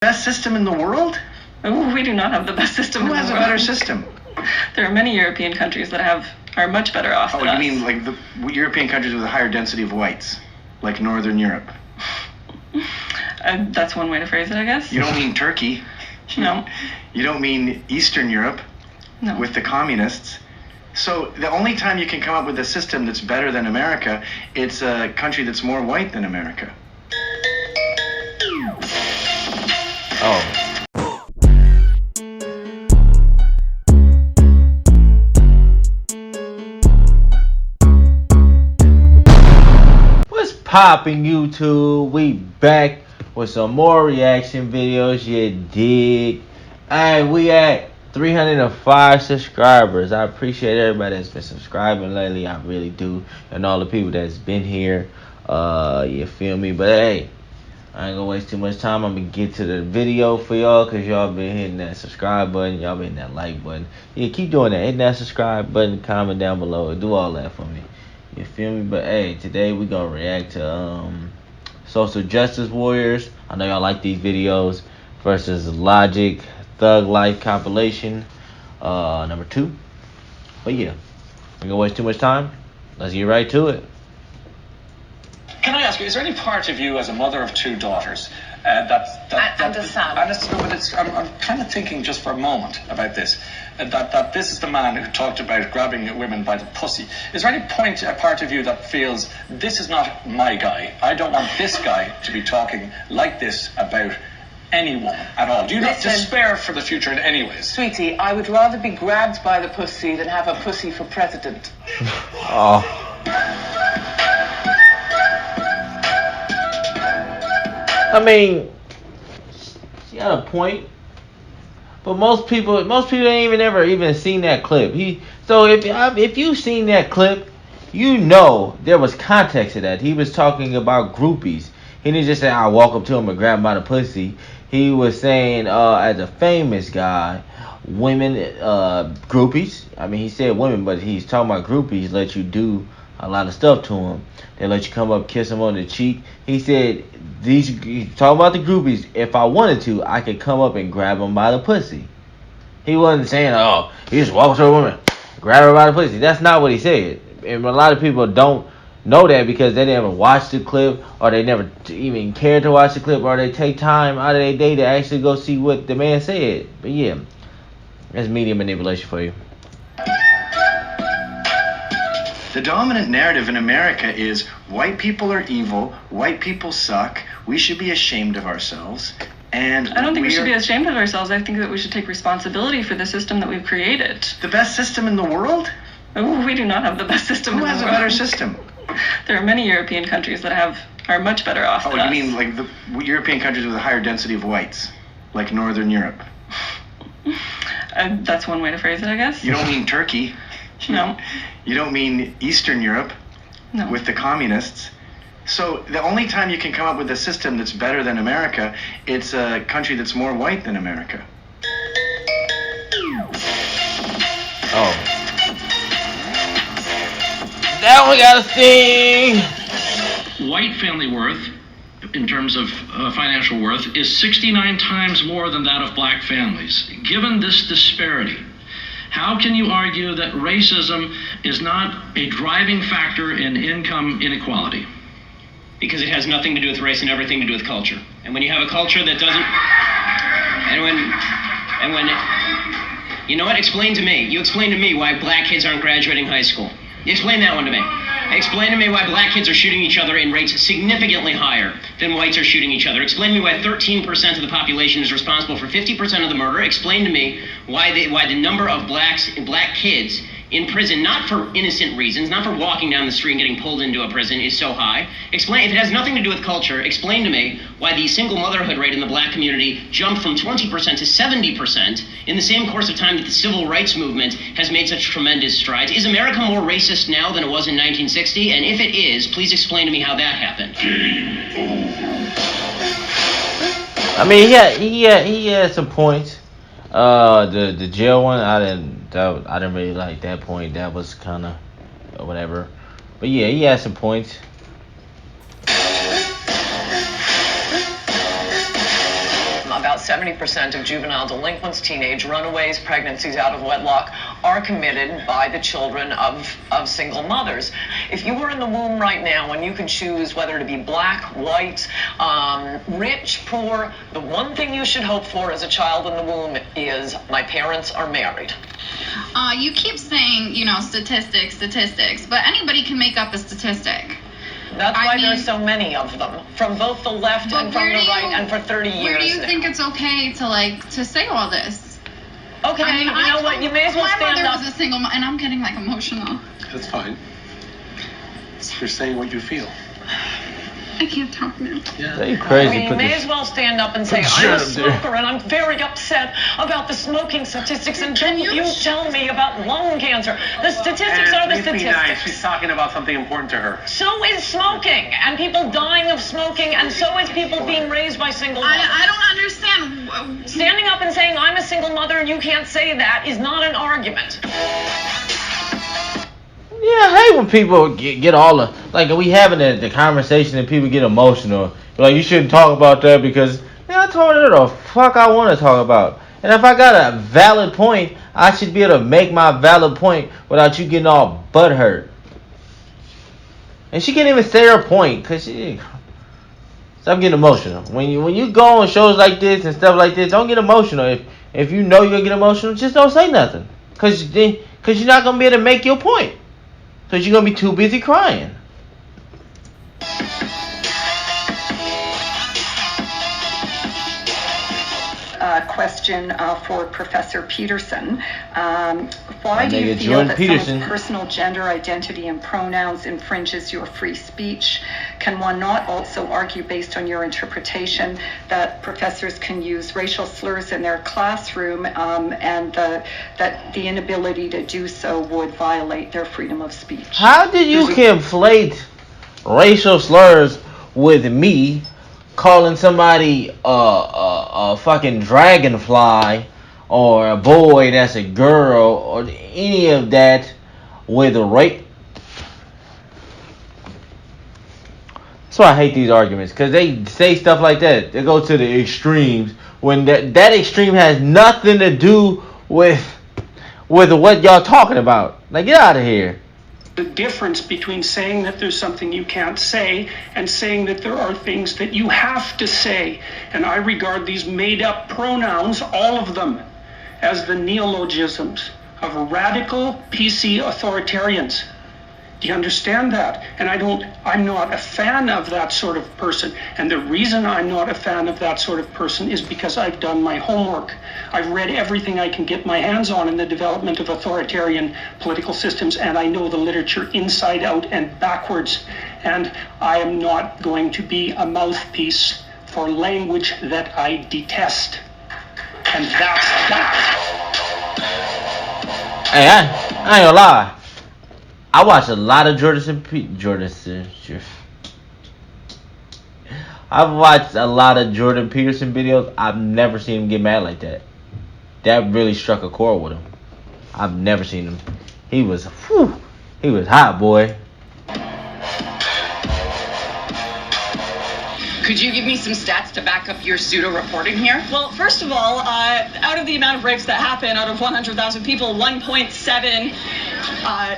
Best system in the world? We do not have the best system in the world. Who has a better system? There are many European countries that are much better off than us. Oh, you mean like the European countries with a higher density of whites, like Northern Europe? That's one way to phrase it, I guess. You don't mean Turkey? No. You don't mean Eastern Europe? No. With the communists? So the only time you can come up with a system that's better than America, it's a country that's more white than America. Oh. What's poppin', YouTube? We back with some more reaction videos, you dig? Alright, we at 305 subscribers. I appreciate everybody that's been subscribing lately. I really do. And all the people that's been here. You feel me? But hey, I ain't gonna waste too much time. I'm gonna get to the video for y'all, cause y'all been hitting that subscribe button, y'all been hitting that like button. Yeah, keep doing that. Hit that subscribe button, comment down below, do all that for me. You feel me? But hey, today we gonna react to social justice warriors. I know y'all like these videos versus Logic Thug Life compilation number 2. But yeah, we gonna waste too much time. Let's get right to it. Can I ask you, is there any part of you as a mother of 2 daughters and a son. I'm kind of thinking just for a moment about this, that this is the man who talked about grabbing women by the pussy. Is there any part of you that feels, this is not my guy, I don't want this guy to be talking like this about any woman at all? Do you not despair for the future in any ways? Sweetie, I would rather be grabbed by the pussy than have a pussy for president. Oh. I mean, she had a point, but most people ain't even seen that clip. So if you seen that clip, you know there was context to that. He was talking about groupies. He didn't just say I walk up to him and grab him by the pussy. He was saying as a famous guy, women groupies. I mean, he said women, but he's talking about groupies let you do a lot of stuff to him. They let you come up, kiss him on the cheek. He said, he's talking about the groupies. If I wanted to, I could come up and grab him by the pussy. He wasn't saying, oh, he just walks to a woman, grab her by the pussy. That's not what he said. And a lot of people don't know that because they never watched the clip, or they never even cared to watch the clip, or they take time out of their day to actually go see what the man said. But yeah, that's media manipulation for you. The dominant narrative in America is white people are evil, white people suck, we should be ashamed of ourselves, and I don't think we should be ashamed of ourselves. I think that we should take responsibility for the system that we've created. The best system in the world? We do not have the best system in the world. Who has a better system? There are many European countries that are much better off than us. Oh, you mean like the European countries with a higher density of whites, like Northern Europe? That's one way to phrase it, I guess. You don't mean Turkey? No. You don't mean Eastern Europe? No. With the communists? So the only time you can come up with a system that's better than America, it's a country that's more white than America. Oh. That one got a sting! White family worth, in terms of financial worth, is 69 times more than that of black families. Given this disparity, how can you argue that racism is not a driving factor in income inequality? Because it has nothing to do with race and everything to do with culture. And when you have a culture that doesn't, and when, you know what? Explain to me. You explain to me why black kids aren't graduating high school. You explain that one to me. Explain to me why black kids are shooting each other in rates significantly higher than whites are shooting each other. Explain to me why 13% of the population is responsible for 50% of the murder. Explain to me why the number of black kids in prison, not for innocent reasons, not for walking down the street and getting pulled into a prison, is so high. Explain, if it has nothing to do with culture, explain to me why the single motherhood rate in the black community jumped from 20% to 70% in the same course of time that the civil rights movement has made such tremendous strides. Is America more racist now than it was in 1960? And if it is, please explain to me how that happened. I mean, he had some points. The jail one, I didn't really like that point. That was kind of whatever. But yeah, he had some points. About 70% of juvenile delinquents, teenage runaways, pregnancies out of wedlock are committed by the children of single mothers. If you were in the womb right now and you could choose whether to be black, white, rich, poor, the one thing you should hope for as a child in the womb is my parents are married. You keep saying, statistics, but anybody can make up a statistic. That's why there's so many of them, from both the left and from the right, and for 30 years Where do you now. think it's okay to say all this? Okay, you know what? You may as well stand my mother up. was a single mom, and I'm getting emotional. That's fine. You're saying what you feel. I can't talk now. Yeah. You crazy. You may as well stand up and say, I'm a smoker and I'm very upset about the smoking statistics, and don't you tell me about lung cancer. The statistics are the statistics. Be nice. She's talking about something important to her. So is smoking, and people dying of smoking, and so is people being raised by single mothers. I don't understand. Standing up and saying, I'm a single mother and you can't say that is not an argument. Yeah, I hate when people get all the, like, we having the conversation and people get emotional. Like, you shouldn't talk about that because, I told her the fuck I want to talk about. And if I got a valid point, I should be able to make my valid point without you getting all butthurt. And she can't even say her point because stop getting emotional. When you go on shows like this and stuff like this, don't get emotional. If you know you're going to get emotional, just don't say nothing. Because you're not going to be able to make your point. Because you're going to be too busy crying. Question for Professor Peterson. Why do you feel that someone's personal gender identity and pronouns infringes your free speech? Can one not also argue, based on your interpretation, that professors can use racial slurs in their classroom and that the inability to do so would violate their freedom of speech? How did you conflate racial slurs with me calling somebody a fucking dragonfly or a boy that's a girl or any of that with a rape? That's why I hate these arguments, because they say stuff like that. They go to the extremes when that extreme has nothing to do with what y'all talking about. Like, get out of here. The difference between saying that there's something you can't say and saying that there are things that you have to say. And I regard these made-up pronouns, all of them, as the neologisms of radical PC authoritarians. Do you understand that? And I'm not a fan of that sort of person. And the reason I'm not a fan of that sort of person is because I've done my homework. I've read everything I can get my hands on in the development of authoritarian political systems, and I know the literature inside out and backwards. And I am not going to be a mouthpiece for language that I detest. And that's that. Hey, I ain't gonna lie. I watch a lot of I've watched a lot of Jordan Peterson videos. I've never seen him get mad like that. That really struck a chord with him. I've never seen him. He was hot, boy. Could you give me some stats to back up your pseudo-reporting here? Well, first of all, out of the amount of rapes that happen, out of 100,000 people, 1.7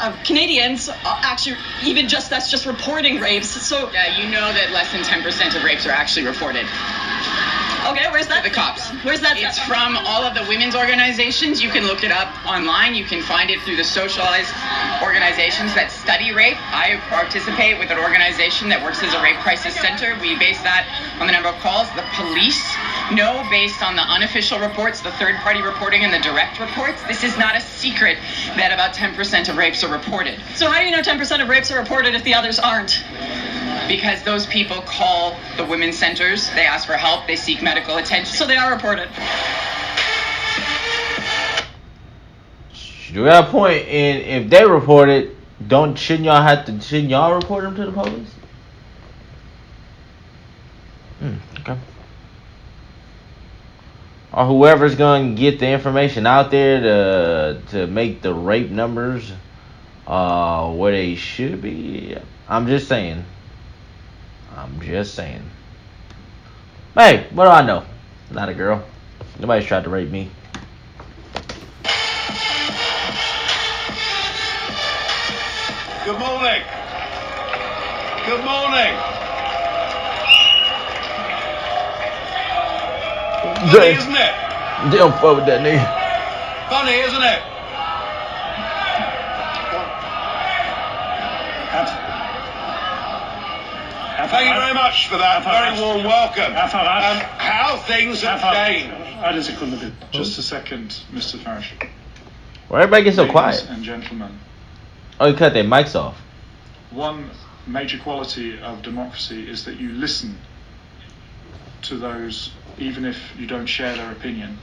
of Canadians actually, that's just reporting rapes. So yeah, you know that less than 10% of rapes are actually reported. Okay, where's that? To the cops. Where's that? It's from all of the women's organizations. You can look it up online. You can find it through the socialized organizations that study rape. I participate with an organization that works as a rape crisis center. We base that on the number of calls. The police know, based on the unofficial reports, the third-party reporting, and the direct reports. This is not a secret that about 10% of rapes are reported. So how do you know 10% of rapes are reported if the others aren't? Because those people call the women's centers, they ask for help, they seek medical attention. So they are reported. You got a point, and if they report it, shouldn't y'all report them to the police? Okay. Or whoever's gonna get the information out there to make the rape numbers where they should be. I'm just saying. Hey, what do I know? Not a girl. Nobody's tried to rape me. Good morning. Good morning. Funny, isn't it? Don't fuck with that nigga. Funny, isn't it? Thank you very much for that very warm welcome. How things have changed. Just a second, Mr. Farage. Why everybody get so quiet? Ladies and gentlemen. Oh, you cut their mics off. One major quality of democracy is that you listen to those, even if you don't share their opinion.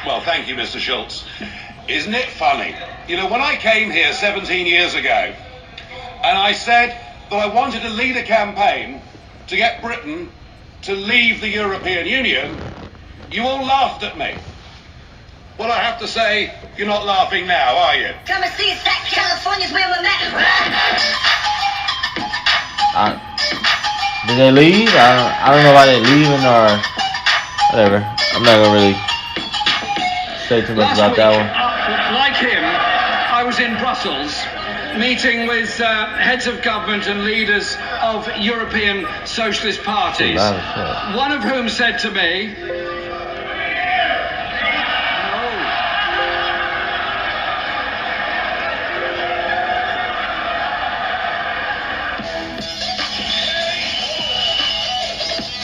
Well, thank you, Mr. Schultz. Isn't it funny? You know, when I came here 17 years ago, and I said that I wanted to lead a campaign to get Britain to leave the European Union, you all laughed at me. Well, I have to say, you're not laughing now, are you? Come and see us, that California's where we're met. Did they leave? I don't know why they're leaving or whatever. I'm not gonna really say too much about that one. Like him, I was in Brussels meeting with heads of government and leaders of European socialist parties, one of whom said to me,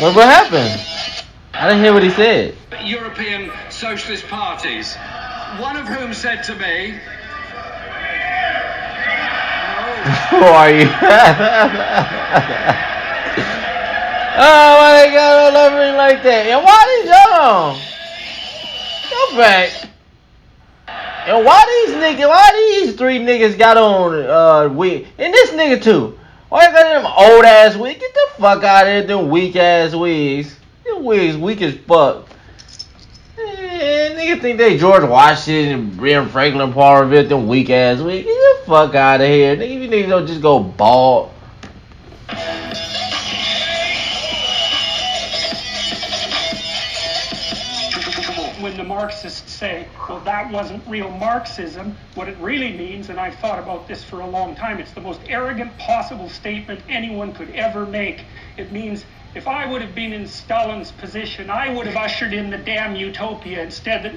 What happened? I didn't hear what he said. European socialist parties, one of whom said to me, who are you? Oh, why they got all over me like that? And why these y'all? Go back. And why these three niggas got on wig? And this nigga too. Why you got them old ass wigs? Get the fuck out of here, them weak ass wigs. Them wigs weak as fuck. Niggas think they George Washington and Ben Franklin part of it, them weak ass wigs. Get the fuck out of here. Nigga, you niggas don't just go bald. when the Marxists say, well, that wasn't real Marxism, what it really means, and I've thought about this for a long time, it's the most arrogant possible statement anyone could ever make. It means, if I would have been in Stalin's position, I would have ushered in the damn utopia instead of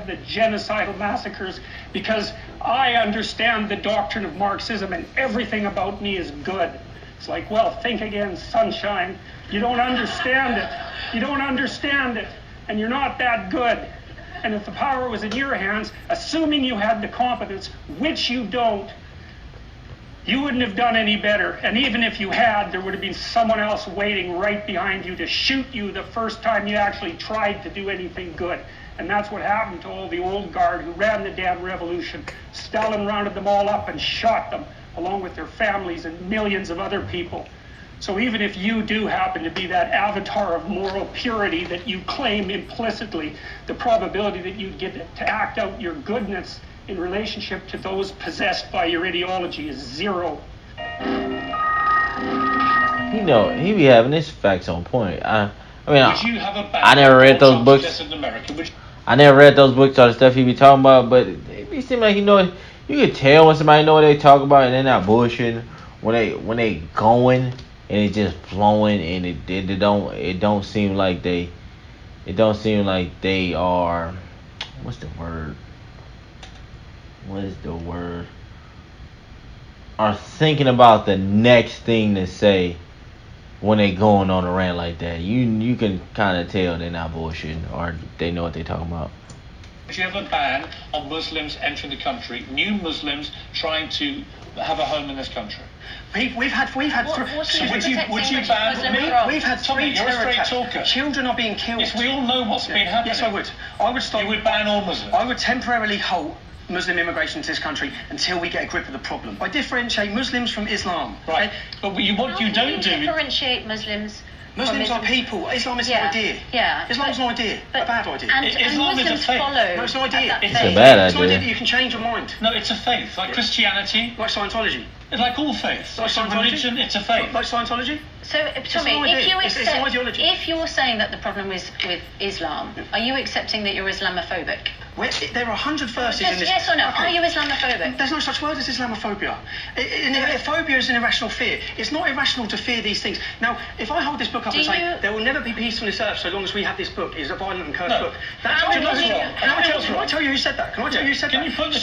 the genocidal massacres, because I understand the doctrine of Marxism and everything about me is good. It's like, well, think again, sunshine. You don't understand it. You don't understand it. And you're not that good. And if the power was in your hands, assuming you had the competence, which you don't, you wouldn't have done any better. And even if you had, there would have been someone else waiting right behind you to shoot you the first time you actually tried to do anything good. And that's what happened to all the old guard who ran the damn revolution. Stalin rounded them all up and shot them, along with their families and millions of other people. So even if you do happen to be that avatar of moral purity that you claim implicitly, the probability that you'd get to act out your goodness in relationship to those possessed by your ideology is zero. You know, he be having his facts on point. I never read those books. I never read those books or the stuff he be talking about, but it be seem like, you know, you can tell when somebody know what they talk about and they're not bullshitting when they going and it just flowing, and it don't seem like they are, what's the word? What is the word? Are thinking about the next thing to say when they going on a rant like that. You can kind of tell they're not bullshitting, or they know what they're talking about. If you have a ban on Muslims entering the country, new Muslims trying to have a home in this country. We've had three terror attacks. Children are being killed. Yes, we all know what's been happening. Yes, I would. I would stop. You would ban all Muslims. I would temporarily halt Muslim immigration to this country until we get a grip of the problem. I differentiate Muslims from Islam. Right. But what you don't do. Differentiate Muslims. Muslims are people. Islam is an idea. Yeah. Islam is an idea. A bad idea. Islam is a faith. No, it's an idea. It's a bad idea. It's an idea that you can change your mind. No, it's a faith. Like Christianity. Like Scientology. It's like all faiths. Like religion, it's a faith. Like Scientology? So, Tommy, if you it's an ideology. if you're saying that the problem is with Islam, are you accepting that you're Islamophobic? There are 100 verses in this. Yes or no? Okay. Are you Islamophobic? There's no such word as Islamophobia. Phobia is an irrational fear. It's not irrational to fear these things. Now, if I hold this book up and say there will never be peace on this earth so long as we have this book, it's a violent and cursed book. That's Can I tell you who said that? Can I tell you who said that? Can you put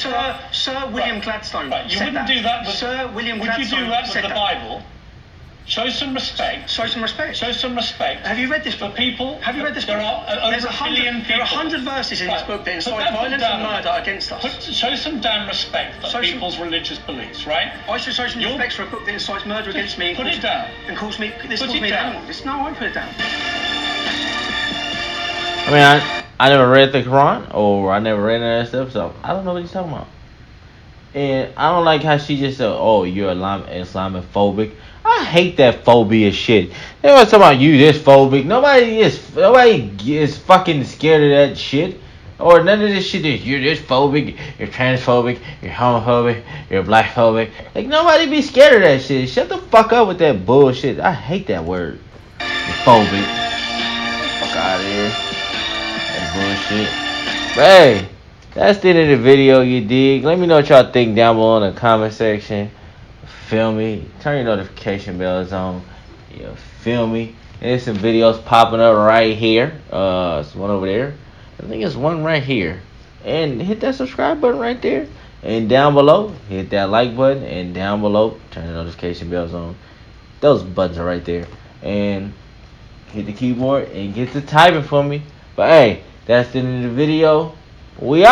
Sir William Gladstone. Right. You wouldn't do that with Sir William Would Gladstone. you do that with the Bible? Show some respect. Show some respect. Show some respect. Have you read this book? For people. Have you read this book? There are over a billion people. There are 100 verses in this book that incite violence and murder against us. Show some damn respect for people's religious beliefs, right? I should show some respect for a book that incites murder against me. Put it down. And calls me. This calls me down. No, I won't put it down. I mean, I never read the Quran, or I never read any of that stuff, so I don't know what he's talking about. And I don't like how she just said, "Oh, you're Islamophobic." I hate that phobia shit. They was talking about you this phobic. Nobody is fucking scared of that shit. Or none of this shit is you're this phobic, you're transphobic, you're homophobic, you're blackphobic. Like nobody be scared of that shit. Shut the fuck up with that bullshit. I hate that word. You're phobic. Fuck out of here. That bullshit. But hey, that's the end of the video, you dig. Let me know what y'all think down below in the comment section. Feel me? Turn your notification bells on. You feel me? There's some videos popping up right here. There's one over there. I think it's one right here. And hit that subscribe button right there. And down below, hit that like button. And down below, turn the notification bells on. Those buttons are right there. And hit the keyboard and get to typing for me. But hey, that's the end of the video. We out.